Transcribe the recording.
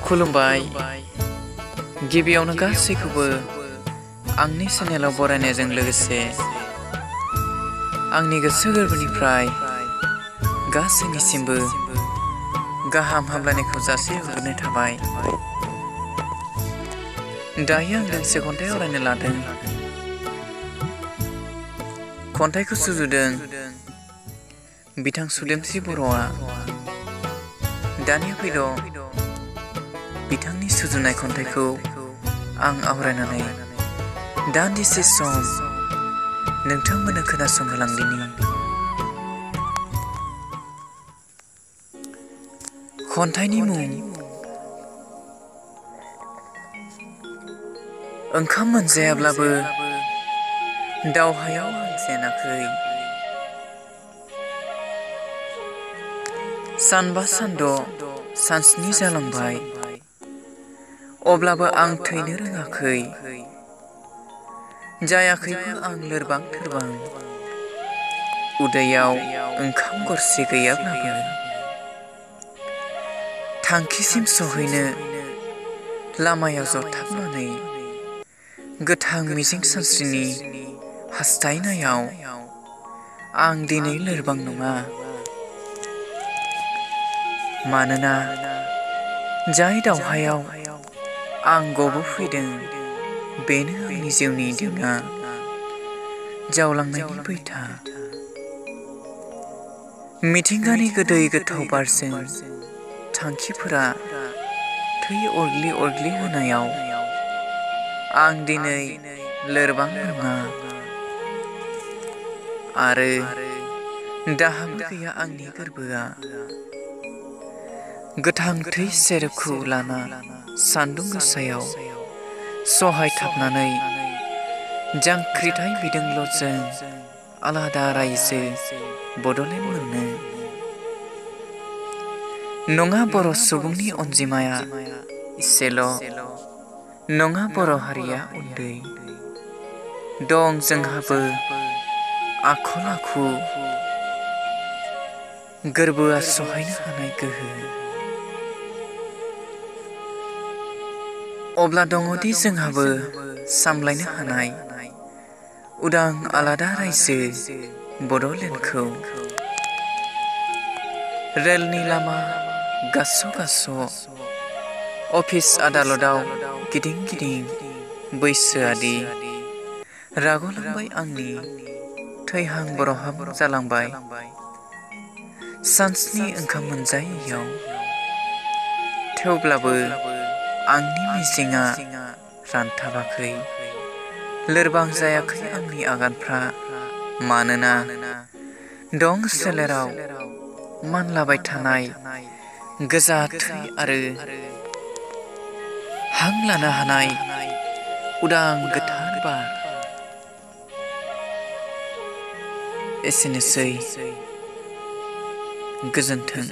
खुलुमबाय गिबियावनो गासैखौबो आंनि चेनेलाव बरायनायजों लोगोसे आंनि गोसो गोरबोनिफ्राय गासैनिसिमबो गाहाम हामलायनायखौ जासिहरग्रोनाय थाबाय। दायो आं दोंसे खन्थाइ आवरायनो लादों। खन्थाइखौ सुजुदों बिथां सुदेमस्रि बर'आ। दानिया फैद' बिथांनि सुजुनाय खन्थाइखौ आं आवरायनानै दान्दिसे सम नोंथांमोननो खोनासंहोलांदिनि। खन्थाइनि मुं ओंखाम मोनजायाब्लाबो दावहायाव आं जेनाखै। सानबा सानद' सानस्नि जालांबाय अब्लाबो आं थैनो रोङाखै। जायाखैबो आं लोरबां थोरबां उदैयाव ओंखाम गरसे गैयाब्लाबो। थांखिसिम सहैनो लामायाव जथाबनानै गोथां मिजिं सानस्रिनि हास्थायनायाव आं दिनै लोरबां नङा। मानोना जाय दावहायाव आं गबोफैदों बेनो आंनि जिउनि दिङा जावलांनायनि बैथा। मिथिंगानि गोदै गोथाव बारजों थांखिफोरा थै अरग्लि अरग्लि होनायाव आं दिनै लोरबां नङा। आरो दाहाबो गैया आंनि गोरबोआ। गोथां थै सेरेबखौ लाना सान्दुं गोसायाव सहायथाबनानै जांख्रिथाय बिदोंल' जों आलादा रायजो बड'लेण्ड मोननो। नङा बर' सुबुंनि अनजिमाया इसेल', नङा बर' हारिया उन्दै। दं जोंहाबो आखल आखु, गोरबोआ सहायनो हानाय गोहो। अब्ला दङदि जोंहाबो सामलायनो हानाय उदां आलादा रायजो बड'लेण्डखौ। रेलनि लामा गास' गास', अफिस आदालतआव गिदिं गिदिं बैसोआदि रागलांबाय आंनि थैहां बरहां जालांबाय। सानस्नि ओंखाम मोनजायैयाव थेवब्लाबो आंनि मिजिंआ रानथाबाखै। लोरबां जायाखै आंनि आगानफ्रा, मानोना दं सोलेराव मानलाबाय थानाय गोजा थै आरो हां लानो हानाय उदां गोथार बार। एसेनोसै, गोजोन्थों।